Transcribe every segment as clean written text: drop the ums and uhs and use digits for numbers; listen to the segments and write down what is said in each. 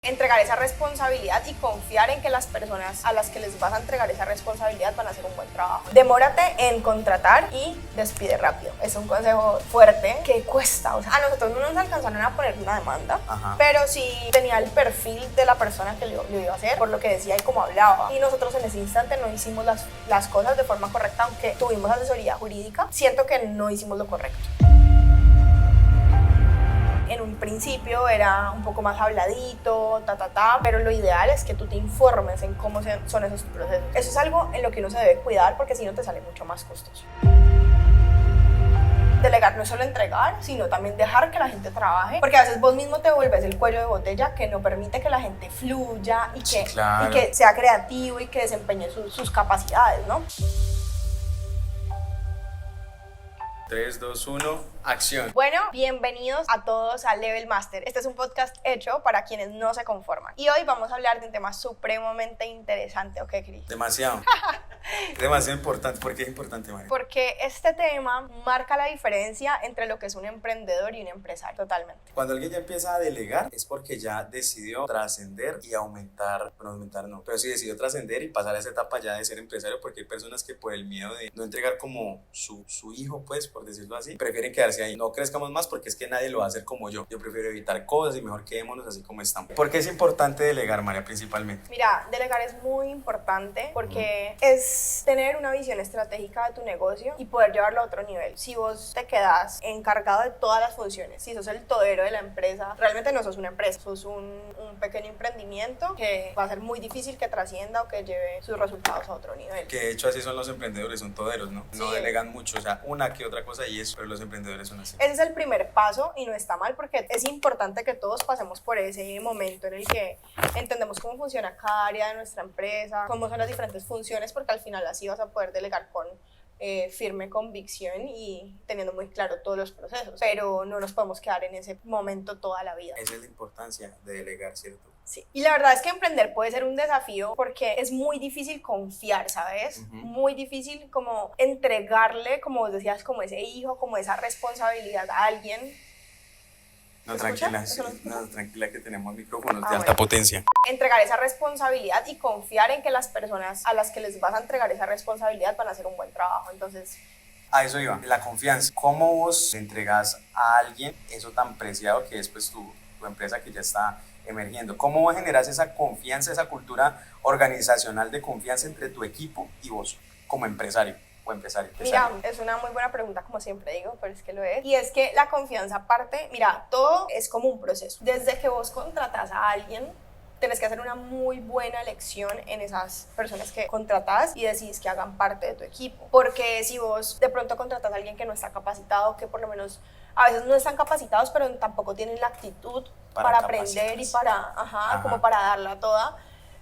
Entregar esa responsabilidad y confiar en que las personas a las que les vas a entregar esa responsabilidad van a hacer un buen trabajo. Demórate en contratar y despide rápido. Es un consejo fuerte que cuesta. O sea, a nosotros no nos alcanzaron a poner una demanda, pero sí tenía el perfil de la persona que lo iba a hacer, por lo que decía y cómo hablaba. Y nosotros en ese instante no hicimos las cosas de forma correcta, aunque tuvimos asesoría jurídica. Siento que no hicimos lo correcto. En un principio era un poco más habladito, pero lo ideal es que tú te informes en cómo son esos procesos. Eso es algo en lo que uno se debe cuidar porque si no te sale mucho más costoso. Delegar no es solo entregar, sino también dejar que la gente trabaje, porque a veces vos mismo te vuelves el cuello de botella que no permite que la gente fluya y que, y que sea creativo y que desempeñe sus capacidades, ¿no? 3, 2, 1, acción. Bueno, bienvenidos a todos a Level Master. Este es un podcast hecho para quienes no se conforman. Y hoy vamos a hablar de un tema supremamente interesante, ¿ok, Cris? Demasiado. Demasiado importante. ¿Por qué es importante, María? Porque este tema marca la diferencia entre lo que es un emprendedor y un empresario, totalmente. Cuando alguien ya empieza a delegar es porque ya decidió trascender y aumentar, pero sí decidió trascender y pasar a esa etapa ya de ser empresario, porque hay personas que por el miedo de no entregar como su hijo, pues, por decirlo así, prefieren quedarse ahí. No crezcamos más porque es que nadie lo va a hacer como yo. Yo prefiero evitar cosas y mejor quedémonos así como estamos. ¿Por qué es importante delegar, María, principalmente? Mira, delegar es muy importante porque es tener una visión estratégica de tu negocio y poder llevarlo a otro nivel. Si vos te quedas encargado de todas las funciones, si sos el todero de la empresa, realmente no sos una empresa, sos un pequeño emprendimiento que va a ser muy difícil que trascienda o que lleve sus resultados a otro nivel. Que de hecho así son los emprendedores, son toderos, ¿no? No delegan mucho, o sea, una que otra cosa y eso, pero los emprendedores son así. Ese es el primer paso y no está mal porque es importante que todos pasemos por ese momento en el que entendemos cómo funciona cada área de nuestra empresa, cómo son las diferentes funciones, porque al final así vas a poder delegar con firme convicción y teniendo muy claro todos los procesos, pero no nos podemos quedar en ese momento toda la vida. Esa es la importancia de delegar, ¿cierto? Sí. Y la verdad es que emprender puede ser un desafío porque es muy difícil confiar, ¿sabes? Muy difícil como entregarle, como vos decías, como ese hijo, como esa responsabilidad a alguien. No, tranquila, tranquila que tenemos micrófonos de alta potencia. Entregar esa responsabilidad y confiar en que las personas a las que les vas a entregar esa responsabilidad van a hacer un buen trabajo, entonces... A eso iba, la confianza. ¿Cómo vos le entregas a alguien eso tan preciado que es pues tu empresa que ya está emergiendo? ¿Cómo vos generas esa confianza, esa cultura organizacional de confianza entre tu equipo y vos como empresario? Mira, es una muy buena pregunta, como siempre digo, pero es que lo es. Y es que la confianza parte, mira, todo es como un proceso. Desde que vos contratas a alguien, tenés que hacer una muy buena elección en esas personas que contratás y decidís que hagan parte de tu equipo. Porque si vos de pronto contratas a alguien que no está capacitado, que por lo menos a veces no están capacitados, pero tampoco tienen la actitud para aprender y como para darla toda,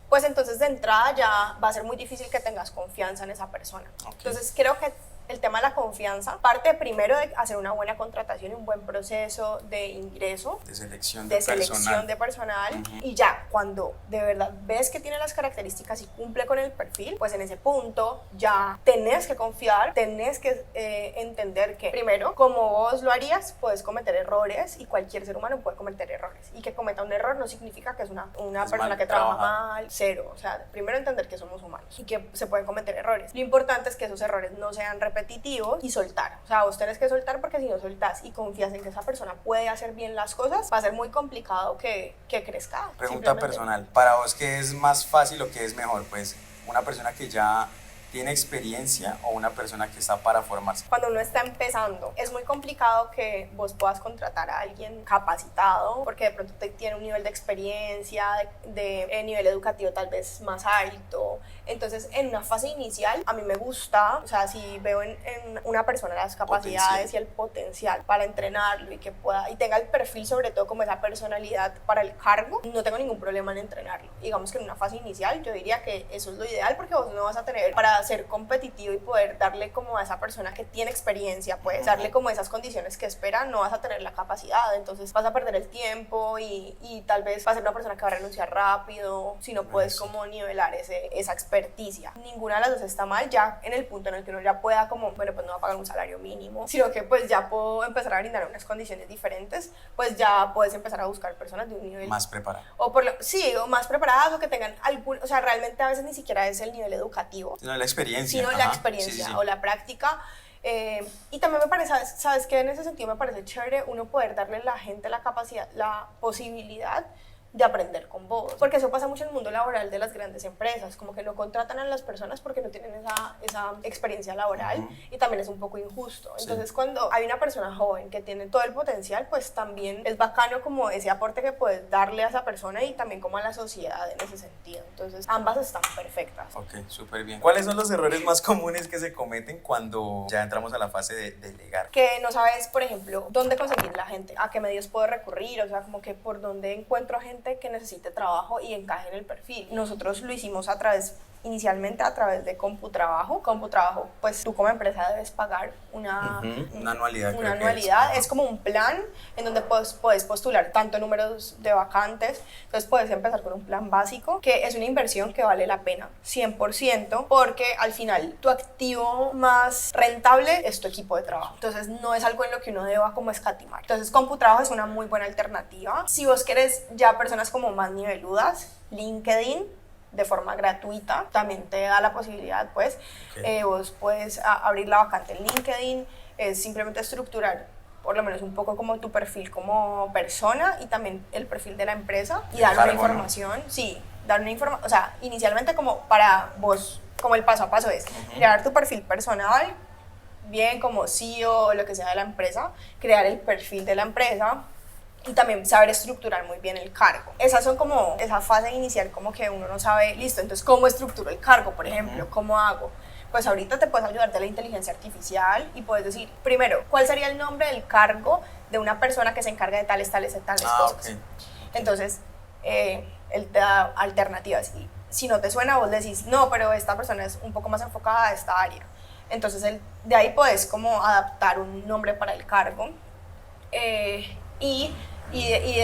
pues entonces de entrada ya va a ser muy difícil que tengas confianza en esa persona. Okay. Entonces creo que el tema de la confianza parte primero de hacer una buena contratación y un buen proceso de ingreso, de selección de personal. Y ya cuando de verdad ves que tiene las características y cumple con el perfil, pues en ese punto ya tenés que confiar, tenés que entender que primero, como vos lo harías, puedes cometer errores y cualquier ser humano puede cometer errores. Y que cometa un error no significa que es una persona que trabaja mal, cero. O sea, primero entender que somos humanos y que se pueden cometer errores. Lo importante es que esos errores no sean repetitivos y soltar. O sea, vos tenés que soltar porque si no soltás y confías en que esa persona puede hacer bien las cosas, va a ser muy complicado que crezca. Pregunta personal, ¿para vos qué es más fácil o qué es mejor? Pues una persona que ya tiene experiencia o una persona que está para formarse. Cuando uno está empezando, es muy complicado que vos puedas contratar a alguien capacitado porque de pronto tiene un nivel de experiencia, de nivel educativo tal vez más alto. Entonces, en una fase inicial, a mí me gusta, o sea, si veo en una persona las capacidades y el potencial para entrenarlo y que pueda, y tenga el perfil sobre todo como esa personalidad para el cargo, no tengo ningún problema en entrenarlo. Digamos que en una fase inicial yo diría que eso es lo ideal porque vos no vas a tener para para ser competitivo y poder darle como a esa persona que tiene experiencia, pues darle como esas condiciones que espera, no vas a tener la capacidad, entonces vas a perder el tiempo y tal vez vas a ser una persona que va a renunciar rápido si no puedes como nivelar esa experticia. Ninguna de las dos está mal, ya en el punto en el que uno ya pueda como, bueno, pues no va a pagar un salario mínimo, sino que pues ya puedo empezar a brindar unas condiciones diferentes, pues ya puedes empezar a buscar personas de un nivel más preparado. O más preparadas o que tengan algún, o sea, realmente a veces ni siquiera es el nivel educativo, sino la experiencia. Sino la experiencia o la práctica. Y también me parece, ¿sabes qué? En ese sentido me parece chévere uno poder darle a la gente la capacidad, la posibilidad de aprender con vos, porque eso pasa mucho en el mundo laboral de las grandes empresas, como que no contratan a las personas porque no tienen esa experiencia laboral y también es un poco injusto. Entonces cuando hay una persona joven que tiene todo el potencial, pues también es bacano como ese aporte que puedes darle a esa persona y también como a la sociedad en ese sentido. Entonces ambas están perfectas. Ok, súper bien. ¿Cuáles son los errores más comunes que se cometen cuando ya entramos a la fase de delegar? Que no sabes, por ejemplo, dónde conseguir la gente, a qué medios puedo recurrir, o sea, como que por dónde encuentro gente que necesite trabajo y encaje en el perfil. Nosotros lo hicimos inicialmente a través de CompuTrabajo. CompuTrabajo, pues tú como empresa debes pagar una anualidad. Una anualidad, es como un plan en donde puedes postular tanto números de vacantes, entonces puedes empezar con un plan básico, que es una inversión que vale la pena 100%, porque al final tu activo más rentable es tu equipo de trabajo, entonces no es algo en lo que uno deba como escatimar. Entonces CompuTrabajo es una muy buena alternativa. Si vos querés ya personas como más niveludas, LinkedIn de forma gratuita también te da la posibilidad, pues vos puedes abrir la vacante en LinkedIn, es simplemente estructurar por lo menos un poco como tu perfil como persona y también el perfil de la empresa y dar una información, dar una información, o sea, inicialmente como para vos, como el paso a paso es crear tu perfil personal, bien como CEO o lo que sea de la empresa, crear el perfil de la empresa, y también saber estructurar muy bien el cargo. Esas son como esa fase inicial, como que uno no sabe, listo, entonces ¿cómo estructuro el cargo, por ejemplo? ¿Cómo hago? Pues ahorita te puedes ayudar de la inteligencia artificial y puedes decir, primero, ¿cuál sería el nombre del cargo de una persona que se encarga de tales cosas? Okay. Entonces, él te da alternativas y si no te suena, vos decís, no, pero esta persona es un poco más enfocada a esta área. Entonces, de ahí puedes como adaptar un nombre para el cargo y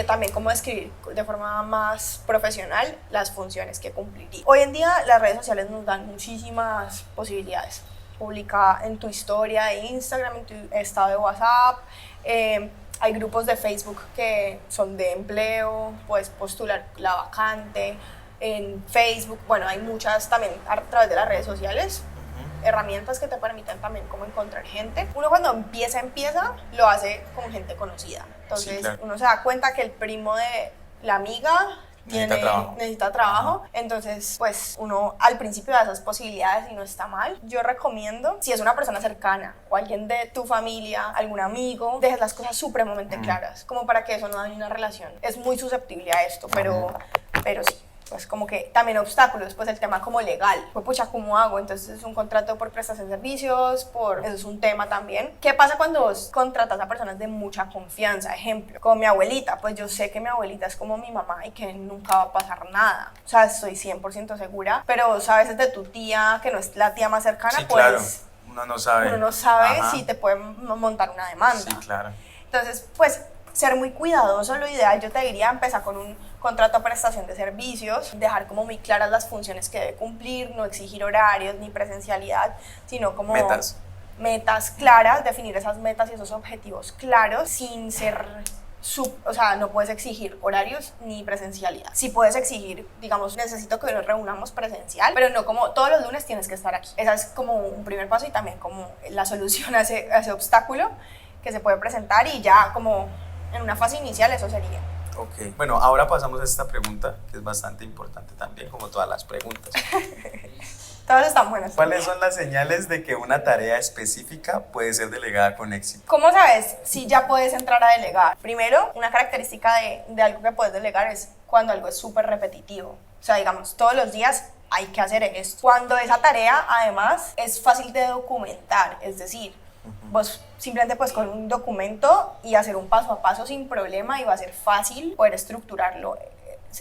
también cómo describir de forma más profesional las funciones que cumpliría. Hoy en día las redes sociales nos dan muchísimas posibilidades. Publica en tu historia de Instagram, en tu estado de WhatsApp, hay grupos de Facebook que son de empleo, puedes postular la vacante en Facebook, bueno, hay muchas también a través de las redes sociales, herramientas que te permiten también como encontrar gente. Uno cuando empieza, lo hace con gente conocida. Entonces uno se da cuenta que el primo de la amiga necesita trabajo. Entonces pues uno al principio da esas posibilidades y no está mal. Yo recomiendo, si es una persona cercana o alguien de tu familia, algún amigo, dejes las cosas supremamente claras, como para que eso no dañe una relación. Es muy susceptible a esto, pero sí. Pues como que también obstáculos, pues el tema como legal, pues pucha, ¿cómo hago? Entonces es un contrato por prestación de servicios, eso es un tema también. ¿Qué pasa cuando vos contratas a personas de mucha confianza? Ejemplo, como mi abuelita, pues yo sé que mi abuelita es como mi mamá y que nunca va a pasar nada, o sea, estoy 100% segura, pero vos a veces de tu tía, que no es la tía más cercana, sí, pues claro. Uno no sabe si te pueden montar una demanda. Sí, claro. Entonces, pues ser muy cuidadoso, lo ideal yo te diría empezar con un contrato a prestación de servicios, dejar como muy claras las funciones que debe cumplir, no exigir horarios ni presencialidad, sino como metas claras, definir esas metas y esos objetivos claros sin ser, o sea, no puedes exigir horarios ni presencialidad. Sí puedes exigir, digamos, necesito que nos reunamos presencial, pero no como todos los lunes tienes que estar aquí. Ese es como un primer paso y también como la solución a ese obstáculo que se puede presentar y ya como en una fase inicial eso sería. Ok, bueno, ahora pasamos a esta pregunta que es bastante importante también, como todas las preguntas. Todas están buenas. ¿Cuáles son las señales de que una tarea específica puede ser delegada con éxito? ¿Cómo sabes si ya puedes entrar a delegar? Primero, una característica de algo que puedes delegar es cuando algo es súper repetitivo. O sea, digamos, todos los días hay que hacer esto. Cuando esa tarea, además, es fácil de documentar, es decir, vos simplemente puedes con un documento y hacer un paso a paso sin problema y va a ser fácil poder estructurarlo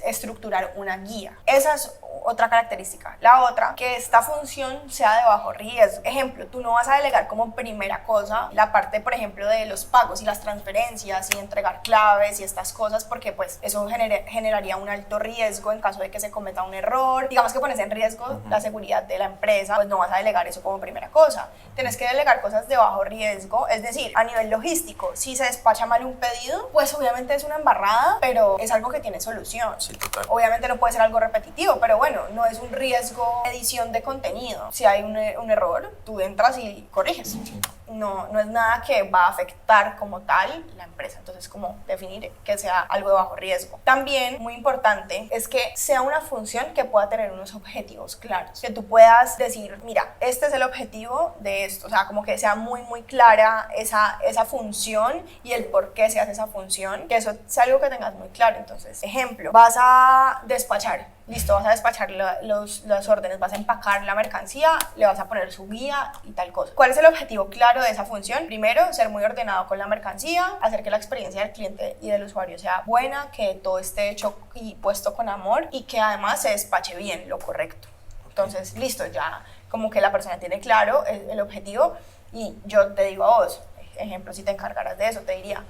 estructurar una guía. Esa es otra característica. La otra, que esta función sea de bajo riesgo. Ejemplo, tú no vas a delegar como primera cosa la parte, por ejemplo, de los pagos y las transferencias y entregar claves y estas cosas, porque pues eso generaría un alto riesgo en caso de que se cometa un error. Digamos que pones en riesgo la seguridad de la empresa, pues no vas a delegar eso como primera cosa. Tienes que delegar cosas de bajo riesgo, es decir, a nivel logístico, si se despacha mal un pedido, pues obviamente es una embarrada, pero es algo que tiene solución. Sí, total. Obviamente no puede ser algo repetitivo, pero bueno, no es un riesgo de edición de contenido. Si hay un error, tú entras y corriges. Sí. No es nada que va a afectar como tal la empresa. Entonces, como definir que sea algo de bajo riesgo. También, muy importante, es que sea una función que pueda tener unos objetivos claros. Que tú puedas decir, mira, este es el objetivo de esto. O sea, como que sea muy, muy clara esa función y el por qué se hace esa función. Que eso sea algo que tengas muy claro. Entonces, ejemplo, vas a despachar. Listo, vas a despachar las órdenes, vas a empacar la mercancía, le vas a poner su guía y tal cosa. ¿Cuál es el objetivo claro de esa función? Primero, ser muy ordenado con la mercancía, hacer que la experiencia del cliente y del usuario sea buena, que todo esté hecho y puesto con amor y que además se despache bien, lo correcto. Entonces, listo, ya como que la persona tiene claro el objetivo y yo te digo a vos, ejemplo, si te encargaras de eso, te diría,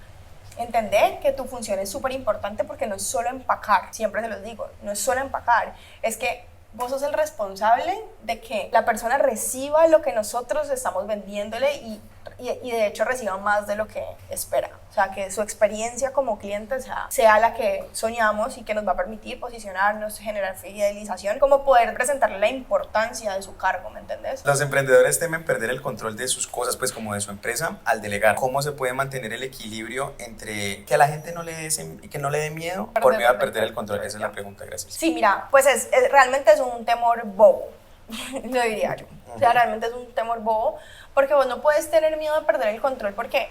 entender que tu función es súper importante porque no es solo empacar, siempre se los digo, no es solo empacar, es que vos sos el responsable de que la persona reciba lo que nosotros estamos vendiéndole y de hecho reciba más de lo que espera. O sea, que su experiencia como cliente sea la que soñamos y que nos va a permitir posicionarnos, generar fidelización, como poder presentarle la importancia de su cargo, ¿me entendés? Los emprendedores temen perder el control de sus cosas, pues como de su empresa, al delegar. ¿Cómo se puede mantener el equilibrio entre que a la gente no le dé miedo por miedo a perder el control? Esa es la pregunta, gracias. Sí, mira, pues realmente es un temor bobo, lo diría yo. O sea, realmente es un temor bobo porque vos no puedes tener miedo de perder el control porque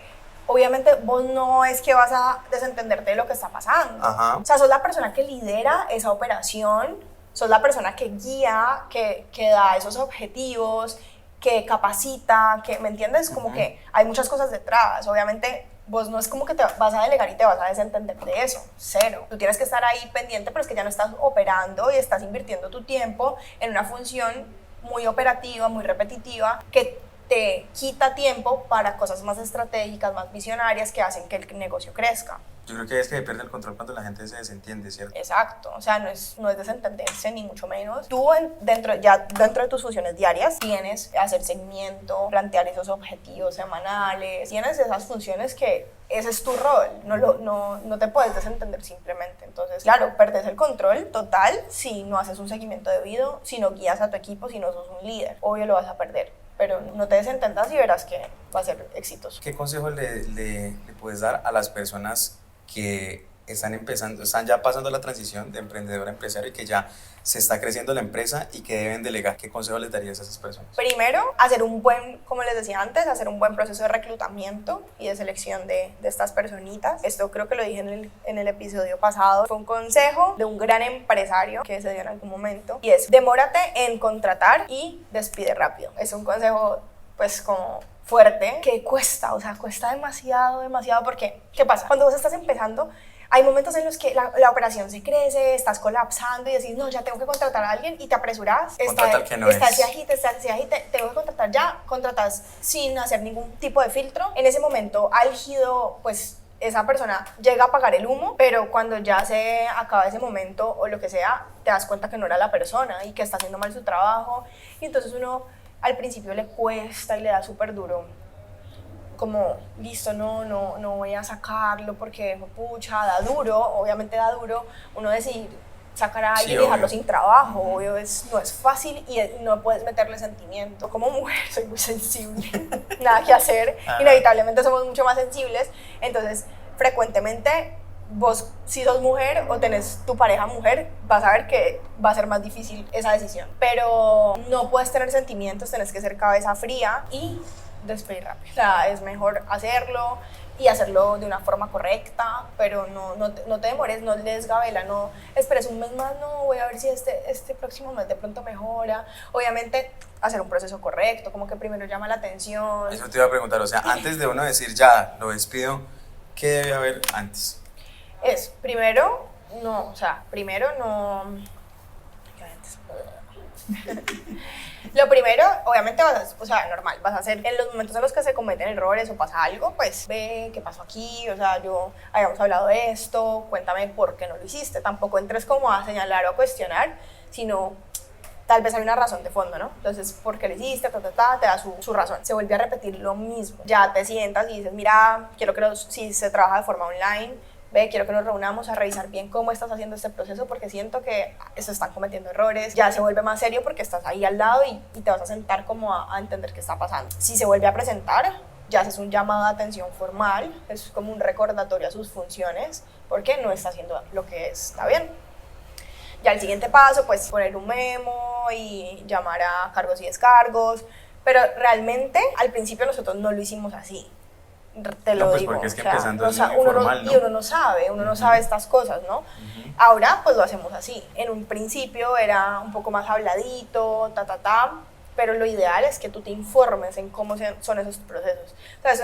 obviamente vos no es que vas a desentenderte de lo que está pasando. Ajá. O sea, sos la persona que lidera esa operación, sos la persona que guía, que da esos objetivos, que capacita, que, ¿me entiendes? Como que hay muchas cosas detrás. Obviamente vos no es como que te vas a delegar y te vas a desentender de eso, cero. Tú tienes que estar ahí pendiente, pero es que ya no estás operando y estás invirtiendo tu tiempo en una función muy operativa, muy repetitiva, que te quita tiempo para cosas más estratégicas, más visionarias que hacen que el negocio crezca. Yo creo que es que pierde el control cuando la gente se desentiende, ¿cierto? Exacto, o sea, no es desentenderse ni mucho menos. Tú dentro de tus funciones diarias tienes que hacer seguimiento, plantear esos objetivos semanales, tienes esas funciones que ese es tu rol, no te puedes desentender simplemente. Entonces, claro, perdes el control total si no haces un seguimiento debido, si no guías a tu equipo, si no sos un líder. Obvio lo vas a perder, pero no te desentendas y verás que va a ser exitoso. ¿Qué consejo le puedes dar a las personas que están ya pasando la transición de emprendedor a empresario y que ya se está creciendo la empresa y que deben delegar? ¿Qué consejo les darías a esas personas? Primero, como les decía antes, hacer un buen proceso de reclutamiento y de selección de estas personitas. Esto creo que lo dije en el episodio pasado. Fue un consejo de un gran empresario que se dio en algún momento y es: demórate en contratar y despide rápido. Es un consejo pues como fuerte, que cuesta, o sea, cuesta demasiado, porque ¿qué pasa? Cuando vos estás empezando, hay momentos en los que la operación se crece, estás colapsando y decís, no, ya tengo que contratar a alguien y te apresuras. Contratar que no está ese agite, tengo que contratar ya, contratas sin hacer ningún tipo de filtro. En ese momento álgido, pues esa persona llega a apagar el humo, pero cuando ya se acaba ese momento o lo que sea, te das cuenta que no era la persona y que está haciendo mal su trabajo y entonces uno al principio le cuesta y le da súper duro, como, listo, no voy a sacarlo porque, pucha, da duro, obviamente da duro uno decidir sacar a alguien y dejarlo sin trabajo, obvio, no es fácil y no puedes meterle sentimiento. Como mujer soy muy sensible, nada que hacer, inevitablemente somos mucho más sensibles, entonces frecuentemente vos, si sos mujer o tenés tu pareja mujer, vas a ver que va a ser más difícil esa decisión. Pero no puedes tener sentimientos, tenés que ser cabeza fría y despedir rápido. O sea, es mejor hacerlo y hacerlo de una forma correcta, pero no te demores, no les gabela, no esperes un mes más, no, voy a ver si este próximo mes de pronto mejora. Obviamente, hacer un proceso correcto, como que primero llama la atención. Eso te iba a preguntar, o sea, antes de uno decir ya, lo despido, ¿qué debe haber antes? Es, primero, No, o sea, primero no... Lo primero, obviamente o sea, normal, vas a hacer en los momentos en los que se cometen errores o pasa algo, pues ve qué pasó aquí, o sea, habíamos hablado de esto, cuéntame por qué no lo hiciste. Tampoco entres como a señalar o a cuestionar, sino tal vez hay una razón de fondo, ¿no? Entonces, ¿por qué lo hiciste? Te da su razón. Se vuelve a repetir lo mismo. Ya te sientas y dices, mira, quiero que si se trabaja de forma online, quiero que nos reunamos a revisar bien cómo estás haciendo este proceso porque siento que se están cometiendo errores. Ya se vuelve más serio porque estás ahí al lado y te vas a sentar como a entender qué está pasando. Si se vuelve a presentar, ya haces un llamado de atención formal, es como un recordatorio a sus funciones porque no está haciendo lo que está bien. Ya el siguiente paso, pues poner un memo y llamar a cargos y descargos, pero realmente al principio nosotros no lo hicimos así. Te lo pues digo, porque es que empezando es muy uno informal, ¿no? Y uno no sabe estas cosas, ¿no? Ahora pues lo hacemos así. En un principio era un poco más habladito, pero lo ideal es que tú te informes en cómo son esos procesos. O sea, eso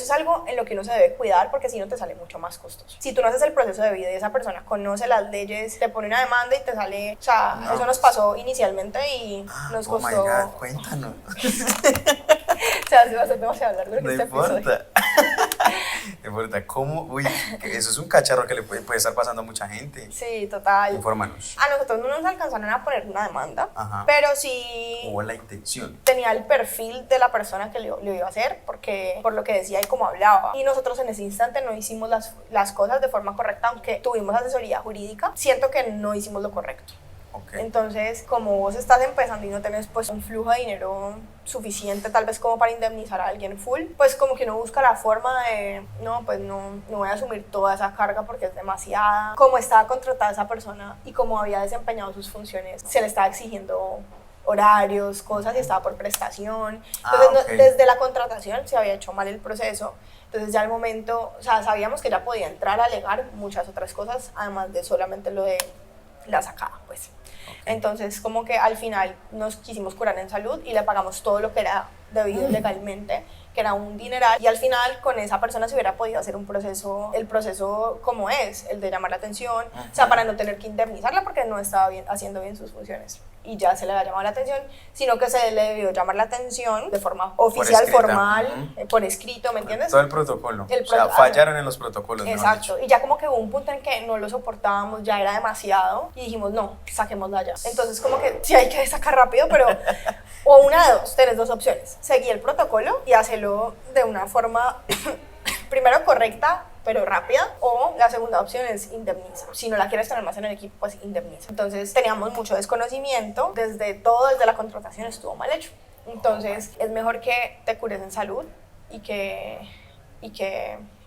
es algo en lo que uno se debe cuidar porque si no te sale mucho más costoso. Si tú no haces el proceso debido y esa persona conoce las leyes, te pone una demanda y te sale... O sea, no. Eso nos pasó inicialmente y nos costó... Oh my God, cuéntanos. O sea, va a ser demasiado largo este episodio. No importa, ¿cómo? Uy, eso es un cacharro que le puede estar pasando a mucha gente. Sí, total. Infórmanos. A nosotros no nos alcanzaron a poner una demanda, Ajá. pero sí... Hubo la intención. Tenía el perfil de la persona que lo iba a hacer, porque por lo que decía y cómo hablaba. Y nosotros en ese instante no hicimos las cosas de forma correcta, aunque tuvimos asesoría jurídica, siento que no hicimos lo correcto. Okay. Entonces, como vos estás empezando y no tenés pues un flujo de dinero suficiente tal vez como para indemnizar a alguien full, pues como que uno busca la forma de, no, pues no voy a asumir toda esa carga porque es demasiada. Como estaba contratada esa persona y como había desempeñado sus funciones, se le estaba exigiendo horarios, cosas y estaba por prestación. Entonces, okay. Desde la contratación se había hecho mal el proceso. Entonces ya al momento, o sea, sabíamos que ya podía entrar a alegar muchas otras cosas, además de solamente lo de la sacada, pues. Entonces, como que al final nos quisimos curar en salud y le pagamos todo lo que era debido legalmente, que era un dineral, y al final con esa persona se hubiera podido hacer el proceso como es, el de llamar la atención, o sea, para no tener que indemnizarla porque no estaba haciendo bien sus funciones. Y ya se le había llamado la atención, sino que se le debió llamar la atención de forma oficial, formal, por escrito, ¿me entiendes? Todo el protocolo. O sea, fallaron en los protocolos. Exacto. Y ya como que hubo un punto en que no lo soportábamos, ya era demasiado, y dijimos, no, saquémosla ya. Entonces como que sí hay que sacar rápido, pero o una de dos, tenés dos opciones. Seguir el protocolo y hacerlo de una forma, primero correcta, pero rápida, o la segunda opción es indemniza. Si no la quieres tener más en el equipo, pues indemniza. Entonces teníamos mucho desconocimiento, desde la contratación estuvo mal hecho. Entonces es mejor que te cures en salud y que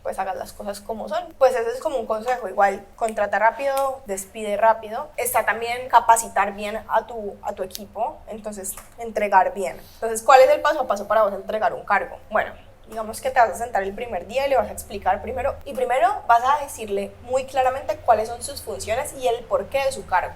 pues hagas las cosas como son. Pues ese es como un consejo, igual contrata rápido, despide rápido. Está también capacitar bien a tu equipo, entonces entregar bien. Entonces, ¿cuál es el paso a paso para vos entregar un cargo? Bueno, digamos que te vas a sentar el primer día y le vas a explicar primero vas a decirle muy claramente cuáles son sus funciones y el porqué de su cargo.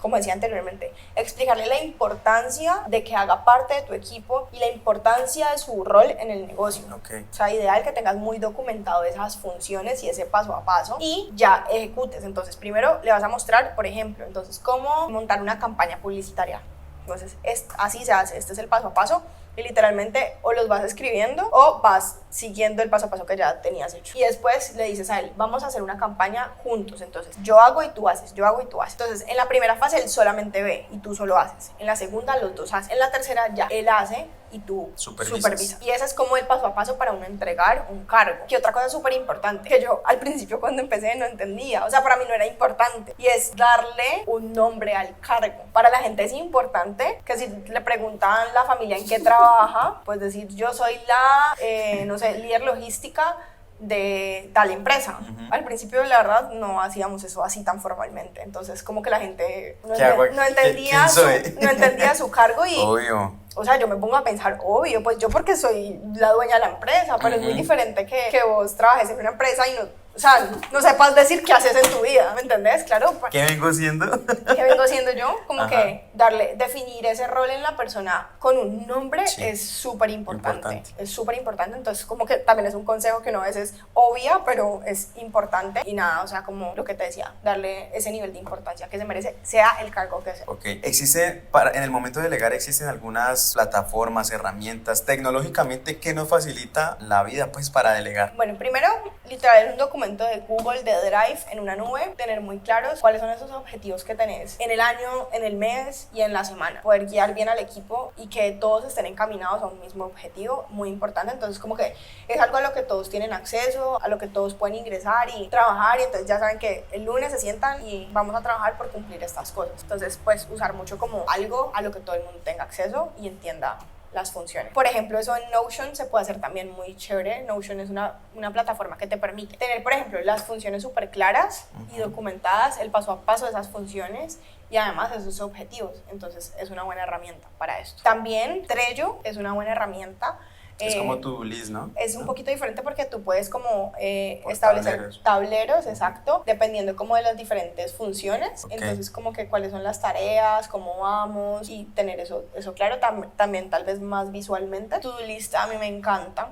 Como decía anteriormente, explicarle la importancia de que haga parte de tu equipo y la importancia de su rol en el negocio. Okay. O sea, ideal que tengas muy documentado esas funciones y ese paso a paso y ya ejecutes. Entonces, primero le vas a mostrar, por ejemplo, cómo montar una campaña publicitaria. Entonces, así se hace, este es el paso a paso. Y literalmente o los vas escribiendo o vas siguiendo el paso a paso que ya tenías hecho. Y después le dices a él, vamos a hacer una campaña juntos. Entonces, yo hago y tú haces, yo hago y tú haces. Entonces, en la primera fase él solamente ve y tú solo haces. En la segunda los dos hacen. En la tercera ya él hace y tú supervisas. Y ese es como el paso a paso para uno entregar un cargo. Y otra cosa súper importante que yo al principio cuando empecé no entendía, o sea, para mí no era importante, y es darle un nombre al cargo. Para la gente es importante que si le preguntan la familia en qué trabaja, pues decir yo soy la, líder logística de tal empresa. Al principio la verdad no hacíamos eso así tan formalmente, entonces como que la gente no entendía su cargo y obvio. O sea, yo me pongo a pensar, obvio, pues yo porque soy la dueña de la empresa, pero es muy diferente que vos trabajes en una empresa y o sea, no sepas decir qué haces en tu vida, ¿me entendés? Claro. ¿Qué vengo siendo? ¿Qué vengo siendo yo? Como Ajá. que definir ese rol en la persona con un nombre es súper importante. Es súper importante, entonces como que también es un consejo que no a veces obvia, pero es importante. Y nada, o sea, como lo que te decía, darle ese nivel de importancia que se merece, sea el cargo que sea. Ok, en el momento de delegar existen algunas plataformas, herramientas, tecnológicamente, que nos facilita la vida, pues, para delegar. Bueno, primero, literal, un documento de Google, de Drive, en una nube, tener muy claros cuáles son esos objetivos que tenés en el año, en el mes y en la semana. Poder guiar bien al equipo y que todos estén encaminados a un mismo objetivo, muy importante. Entonces, como que es algo a lo que todos tienen acceso, a lo que todos pueden ingresar y trabajar, y entonces ya saben que el lunes se sientan y vamos a trabajar por cumplir estas cosas. Entonces, pues, usar mucho como algo a lo que todo el mundo tenga acceso y entienda las funciones. Por ejemplo, eso en Notion se puede hacer también muy chévere. Notion es una plataforma que te permite tener, por ejemplo, las funciones súper claras y documentadas, el paso a paso de esas funciones y además esos objetivos. Entonces, es una buena herramienta para esto. También Trello es una buena herramienta. Es como tu list, ¿no? Es un poquito diferente porque tú puedes como establecer tableros, exacto, dependiendo como de las diferentes funciones. Okay. Entonces como que cuáles son las tareas, cómo vamos y tener eso claro. También tal vez más visualmente. To-do list a mí me encanta,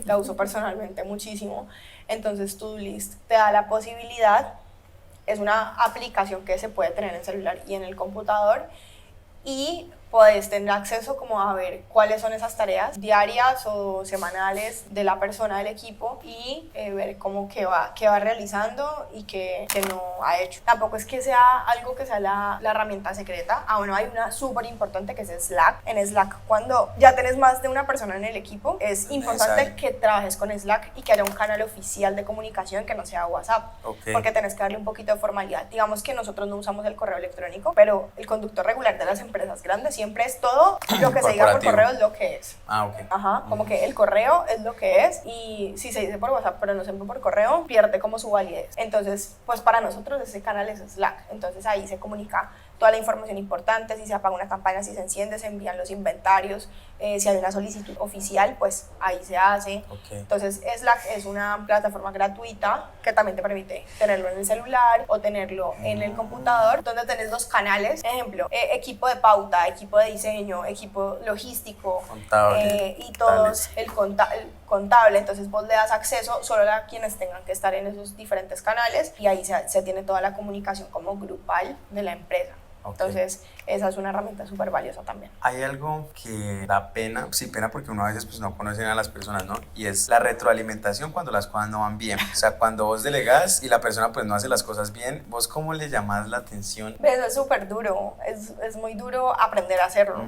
la uso personalmente muchísimo. Entonces To-do list te da la posibilidad, es una aplicación que se puede tener en el celular y en el computador, y puedes tener acceso como a ver cuáles son esas tareas diarias o semanales de la persona del equipo y ver cómo qué va realizando y qué no ha hecho. Tampoco es que sea algo que sea la herramienta secreta. Bueno, hay una súper importante que es Slack. En Slack, cuando ya tenés más de una persona en el equipo, es importante que trabajes con Slack y que haya un canal oficial de comunicación que no sea WhatsApp. Okay. Porque tenés que darle un poquito de formalidad. Digamos que nosotros no usamos el correo electrónico, pero el conducto regular de las empresas grandes siempre es todo lo que se diga por correo es lo que es. Ok. Ajá, como que el correo es lo que es, y si se dice por WhatsApp pero no siempre por correo, pierde como su validez. Entonces, pues para nosotros ese canal es Slack. Entonces ahí se comunica toda la información importante, si se apaga una campaña, si se enciende, se envían los inventarios, si hay una solicitud oficial, pues ahí se hace. Okay. Entonces Slack es una plataforma gratuita que también te permite tenerlo en el celular o tenerlo en el computador, donde tenés dos canales, ejemplo, equipo de pauta, equipo de diseño, equipo logístico, contable, y todos el contable. Entonces vos le das acceso solo a quienes tengan que estar en esos diferentes canales, y ahí se tiene toda la comunicación como grupal de la empresa. Okay. Entonces, esa es una herramienta súper valiosa también. Hay algo que da pena, sí, pena porque uno a veces pues no conoce a las personas, ¿no? Y es la retroalimentación cuando las cosas no van bien. O sea, cuando vos delegás y la persona pues no hace las cosas bien, ¿vos cómo le llamás la atención? Eso es súper duro, es muy duro aprender a hacerlo.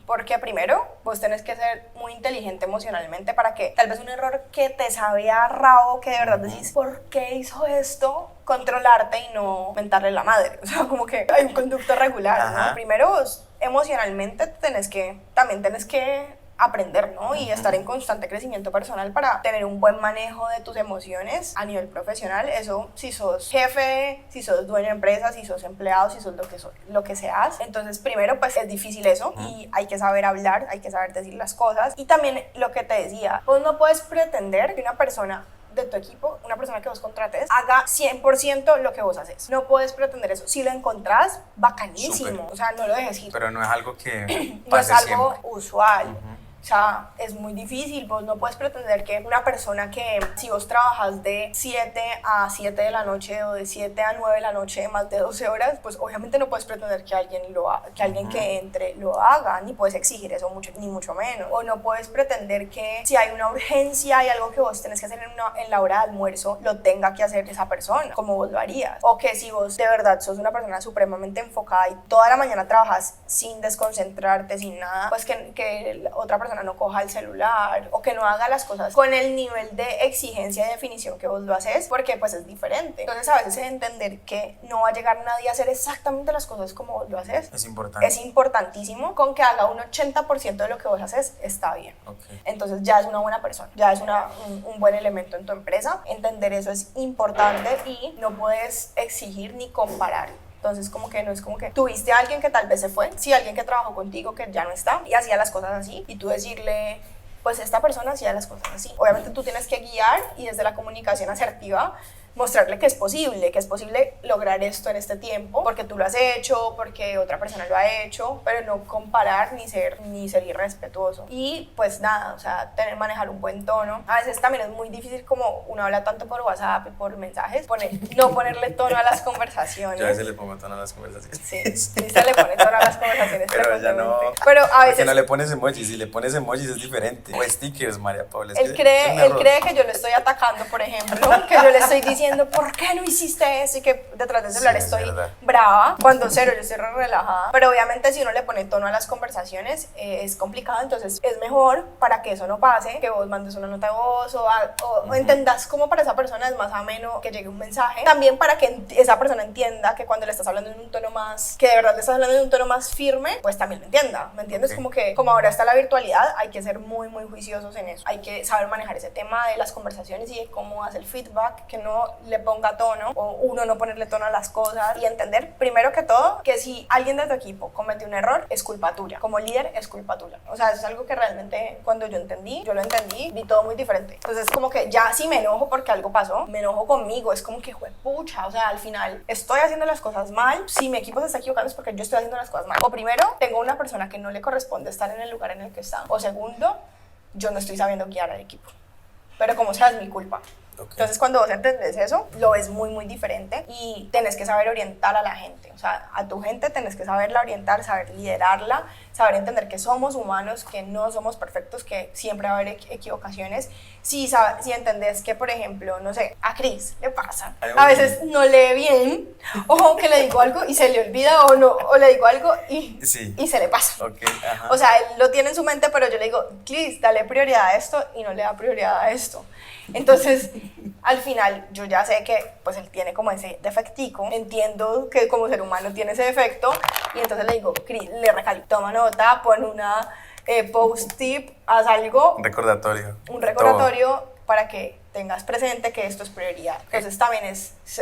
Porque primero, vos tenés que ser muy inteligente emocionalmente para que tal vez un error que te sabe a rabo, que de verdad decís, ¿por qué hizo esto?, controlarte y no mentarle la madre. O sea, como que hay un conducto regular, ¿no? Primero, vos, emocionalmente también tenés que aprender, ¿no? Y estar en constante crecimiento personal para tener un buen manejo de tus emociones a nivel profesional. Eso, si sos jefe, si sos dueño de empresa, si sos empleado, si sos lo que seas. Entonces, primero, pues es difícil eso, y hay que saber hablar, hay que saber decir las cosas. Y también lo que te decía, vos no puedes pretender que una persona de tu equipo, una persona que vos contrates, haga 100% lo que vos haces. No puedes pretender eso. Si lo encontrás, bacanísimo. Super. O sea, no lo dejes ir. Pero no es algo que no es algo siempre usual. O sea, es muy difícil. Vos no puedes pretender que una persona que, si vos trabajas de 7 a 7 de la noche o de 7 a 9 de la noche, más de 12 horas, pues obviamente no puedes pretender que alguien que entre lo haga, ni puedes exigir eso ni mucho menos. O no puedes pretender que si hay una urgencia y algo que vos tenés que hacer en la hora de almuerzo, lo tenga que hacer esa persona, como vos lo harías. O que si vos de verdad sos una persona supremamente enfocada y toda la mañana trabajas sin desconcentrarte, sin nada, pues que otra persona no coja el celular o que no haga las cosas con el nivel de exigencia y definición que vos lo haces, porque pues es diferente. Entonces a veces entender que no va a llegar nadie a hacer exactamente las cosas como vos lo haces es importante. Es importantísimo. Con que haga un 80% de lo que vos haces está bien. Okay. Entonces ya es una buena persona, ya es un buen elemento en tu empresa. Entender eso es importante y no puedes exigir ni comparar. Entonces, como que no es como que tuviste a alguien que tal vez se fue, sí, alguien que trabajó contigo que ya no está y hacía las cosas así, y tú decirle, pues esta persona hacía las cosas así. Obviamente tú tienes que guiar y desde la comunicación asertiva mostrarle que es posible lograr esto en este tiempo, porque tú lo has hecho, porque otra persona lo ha hecho, pero no comparar ni ser irrespetuoso. Y pues nada, o sea, manejar un buen tono. A veces también es muy difícil, como uno habla tanto por WhatsApp y por mensajes, no ponerle tono a las conversaciones. Yo a veces le pongo tono a las conversaciones. Sí, se le pone tono a las conversaciones. Pero ya no. Pero a veces... Porque no le pones emojis, si le pones emojis es diferente. O stickers, María Paula. Él cree que yo le estoy atacando, por ejemplo, que yo le estoy diciendo, ¿por qué no hiciste eso? Y que detrás del celular estoy brava, cuando cero, yo estoy relajada. Pero obviamente si uno le pone tono a las conversaciones es complicado, entonces es mejor, para que eso no pase, que vos mandes una nota de voz o entendas cómo para esa persona es más ameno que llegue un mensaje. También para que esa persona entienda que cuando le estás hablando en un tono más, que de verdad le estás hablando en un tono más firme, pues también lo entienda, ¿me entiendes? Okay. Como que como ahora está la virtualidad, hay que ser muy, muy juiciosos en eso. Hay que saber manejar ese tema de las conversaciones y de cómo hacer el feedback, que no le ponga tono o uno no ponerle tono a las cosas, y entender primero que todo que si alguien de tu equipo comete un error es culpa tuya, como líder es culpa tuya. O sea, eso es algo que realmente cuando yo lo entendí, vi todo muy diferente. Entonces como que ya si me enojo porque algo pasó, me enojo conmigo, es como que juepucha, o sea, al final estoy haciendo las cosas mal, si mi equipo se está equivocando es porque yo estoy haciendo las cosas mal. O primero, tengo una persona que no le corresponde estar en el lugar en el que está, o segundo, yo no estoy sabiendo guiar al equipo, pero como sea es mi culpa. Okay. Entonces cuando vos entendés eso, lo ves muy muy diferente y tenés que saber orientar a la gente, o sea, a tu gente tenés que saberla orientar, saber liderarla, saber entender que somos humanos, que no somos perfectos, que siempre va a haber equivocaciones. Si entendés que, por ejemplo, no sé, a Cris le pasa, a veces no lee bien, o que le digo algo y se le olvida, o le digo algo y se le pasa. Okay, o sea, él lo tiene en su mente, pero yo le digo, Cris, dale prioridad a esto, y no le da prioridad a esto. Entonces, al final, yo ya sé que pues él tiene como ese defectico, entiendo que como ser humano tiene ese defecto, y entonces le digo, Cris, le recalco, toma nota, pon una post-tip, haz algo. Un recordatorio. Para que tengas presente que esto es prioridad. Entonces también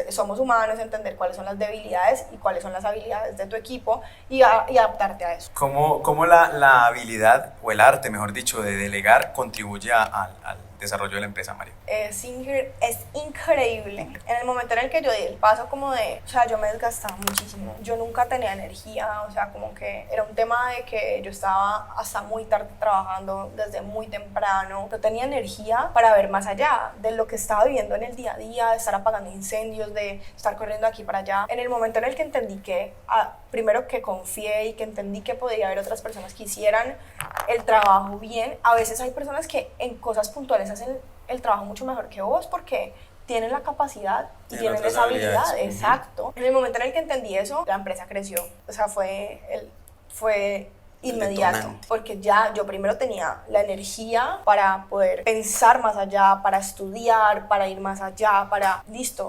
somos humanos, entender cuáles son las debilidades y cuáles son las habilidades de tu equipo y adaptarte a eso. ¿Cómo la habilidad, o el arte, mejor dicho, de delegar contribuye al desarrollo de la empresa, María? Es increíble. En el momento en el que yo di el paso como de, o sea, yo me desgastaba muchísimo. Yo nunca tenía energía, o sea, como que era un tema de que yo estaba hasta muy tarde trabajando, desde muy temprano. No tenía energía para ver más allá de lo que estaba viviendo en el día a día, de estar apagando incendios, de estar corriendo aquí para allá. En el momento en el que entendí que, primero que confié y que entendí que podía haber otras personas que hicieran el trabajo bien, a veces hay personas que en cosas puntuales hacen el trabajo mucho mejor que vos porque tienen la capacidad y tienen esa habilidad. Exacto. En el momento en el que entendí eso, la empresa creció. O sea, fue inmediato, porque ya yo primero tenía la energía para poder pensar más allá, para estudiar, para ir más allá, para,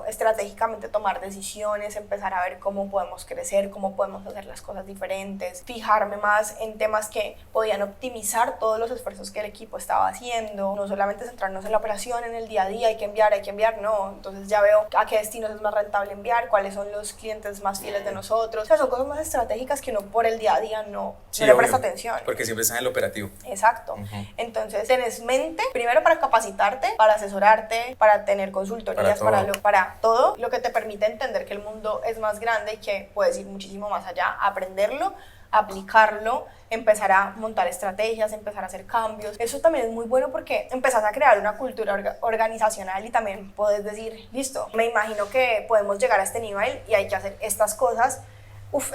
estratégicamente tomar decisiones, empezar a ver cómo podemos crecer, cómo podemos hacer las cosas diferentes, fijarme más en temas que podían optimizar todos los esfuerzos que el equipo estaba haciendo, no solamente centrarnos en la operación, en el día a día, hay que enviar, no, entonces ya veo a qué destinos es más rentable enviar, cuáles son los clientes más fieles de nosotros, o sea, son cosas más estratégicas que uno por el día a día no le presta atención. Porque siempre está en el operativo. Exacto. Entonces, tenés mente, primero para capacitarte, para asesorarte, para tener consultorías, para todo lo que te permite entender que el mundo es más grande y que puedes ir muchísimo más allá, aprenderlo, aplicarlo, empezar a montar estrategias, empezar a hacer cambios. Eso también es muy bueno porque empezás a crear una cultura organizacional y también puedes decir, listo, me imagino que podemos llegar a este nivel y hay que hacer estas cosas.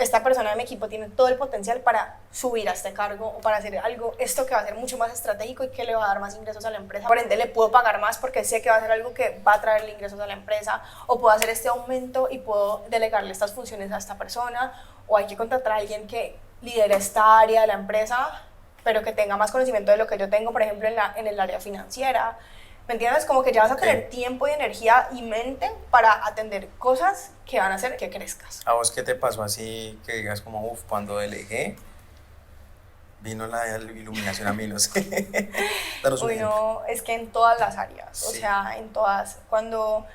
Esta persona de mi equipo tiene todo el potencial para subir a este cargo o para hacer esto que va a ser mucho más estratégico y que le va a dar más ingresos a la empresa. Por ende, le puedo pagar más porque sé que va a ser algo que va a traerle ingresos a la empresa, o puedo hacer este aumento y puedo delegarle estas funciones a esta persona, o hay que contratar a alguien que lidere esta área de la empresa, pero que tenga más conocimiento de lo que yo tengo, por ejemplo, en el área financiera. ¿Me entiendes? Como que ya vas a tener tiempo y energía y mente para atender cosas que van a hacer que crezcas. ¿A vos qué te pasó así que digas como, cuando delegué, vino la iluminación a mí, no sé? Bueno, es que en todas las áreas, o sea, en todas. Cuando,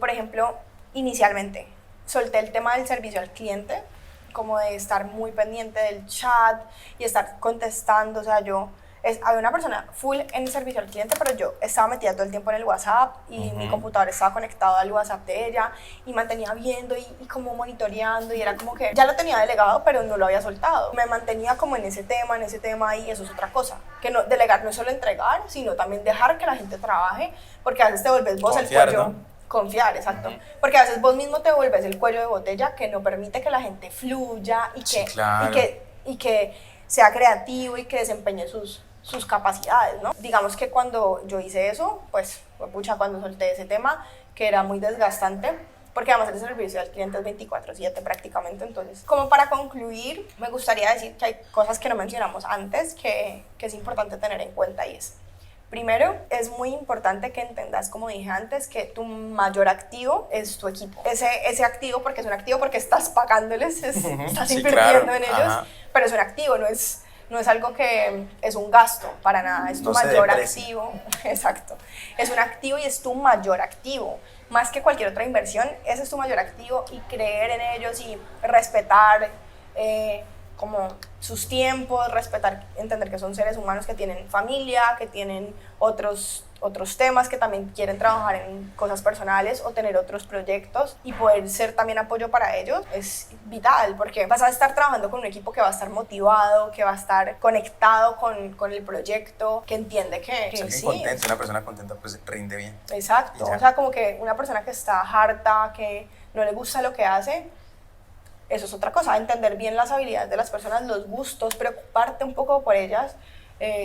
por ejemplo, inicialmente solté el tema del servicio al cliente, como de estar muy pendiente del chat y estar contestando, o sea, yo había una persona full en servicio al cliente, pero yo estaba metida todo el tiempo en el WhatsApp y mi computador estaba conectado al WhatsApp de ella y mantenía viendo y como monitoreando, y era como que ya lo tenía delegado, pero no lo había soltado. Me mantenía como en ese tema, y eso es otra cosa. Que no, delegar no es solo entregar, sino también dejar que la gente trabaje, porque a veces te vuelves vos Confiar, el cuello. ¿no? Confiar, exacto. Porque a veces vos mismo te vuelves el cuello de botella que no permite que la gente fluya y que, Sí, claro. y que sea creativo y que desempeñe sus capacidades, ¿no? Digamos que cuando yo hice eso, pues, pucha, cuando solté ese tema, que era muy desgastante, porque además el servicio al cliente es 24/7 prácticamente. Entonces, como para concluir, me gustaría decir que hay cosas que no mencionamos antes que es importante tener en cuenta, y es: primero, es muy importante que entendas, como dije antes, que tu mayor activo es tu equipo. Ese activo, porque es un activo porque estás pagándoles, estás Sí, invirtiendo claro. en ellos, Ajá. pero es un activo, no es algo que es un gasto, para nada, es tu No se mayor deprecia. activo. Exacto. Es un activo y es tu mayor activo. Más que cualquier otra inversión, ese es tu mayor activo, y creer en ellos y respetar como sus tiempos, respetar, entender que son seres humanos que tienen familia, que tienen otros temas, que también quieren trabajar en cosas personales o tener otros proyectos, y poder ser también apoyo para ellos es vital, porque vas a estar trabajando con un equipo que va a estar motivado, que va a estar conectado con el proyecto, que entiende que Si alguien sí, contento, una persona contenta, pues rinde bien. exacto. Y ya. O sea, como que una persona que está harta, que no le gusta lo que hace, eso es otra cosa. Entender bien las habilidades de las personas, los gustos, preocuparte un poco por ellas,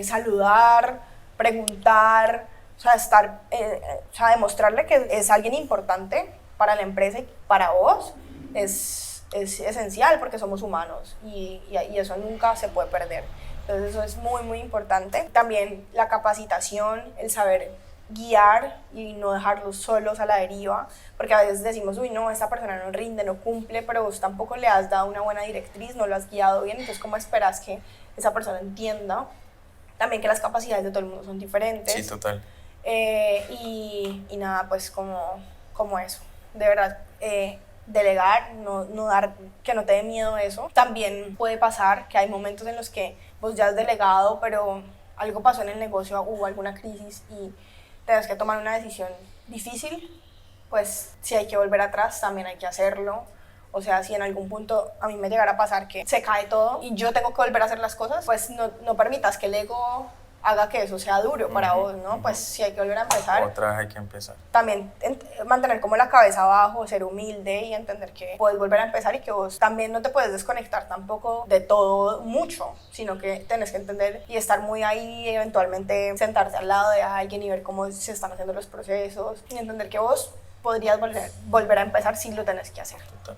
saludar, preguntar, o sea, o sea, demostrarle que es alguien importante para la empresa y para vos, es esencial, porque somos humanos, y eso nunca se puede perder. Entonces eso es muy, muy importante. También la capacitación, el saber guiar y no dejarlos solos a la deriva, porque a veces decimos, uy, no, esta persona no rinde, no cumple, pero vos tampoco le has dado una buena directriz, no lo has guiado bien. Entonces, ¿cómo esperas que esa persona entienda también que las capacidades de todo el mundo son diferentes? Sí, total. Y nada, pues como eso, de verdad, delegar, que no te dé miedo eso. También puede pasar que hay momentos en los que vos ya has delegado, pero algo pasó en el negocio, hubo alguna crisis y tenés que tomar una decisión difícil. Pues si hay que volver atrás, también hay que hacerlo. O sea, si en algún punto a mí me llegara a pasar que se cae todo y yo tengo que volver a hacer las cosas, pues no permitas que el ego haga que eso sea duro para vos, ¿no? Pues si hay que volver a empezar, Otra vez hay que empezar. también mantener como la cabeza abajo, ser humilde y entender que puedes volver a empezar, y que vos también no te puedes desconectar tampoco de todo mucho, sino que tenés que entender y estar muy ahí, y eventualmente sentarte al lado de alguien y ver cómo se están haciendo los procesos, y entender que vos podrías volver a empezar si lo tenés que hacer. Total.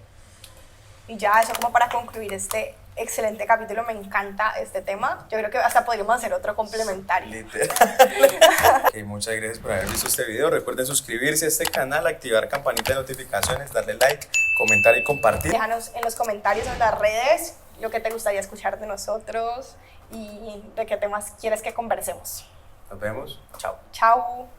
Y ya, eso como para concluir este excelente capítulo. Me encanta este tema. Yo creo que hasta podríamos hacer otro complementario. Literal. Okay, muchas gracias por haber visto este video. Recuerden suscribirse a este canal, activar campanita de notificaciones, darle like, comentar y compartir. Déjanos en los comentarios, en las redes, lo que te gustaría escuchar de nosotros y de qué temas quieres que conversemos. Nos vemos. Chao. Chao.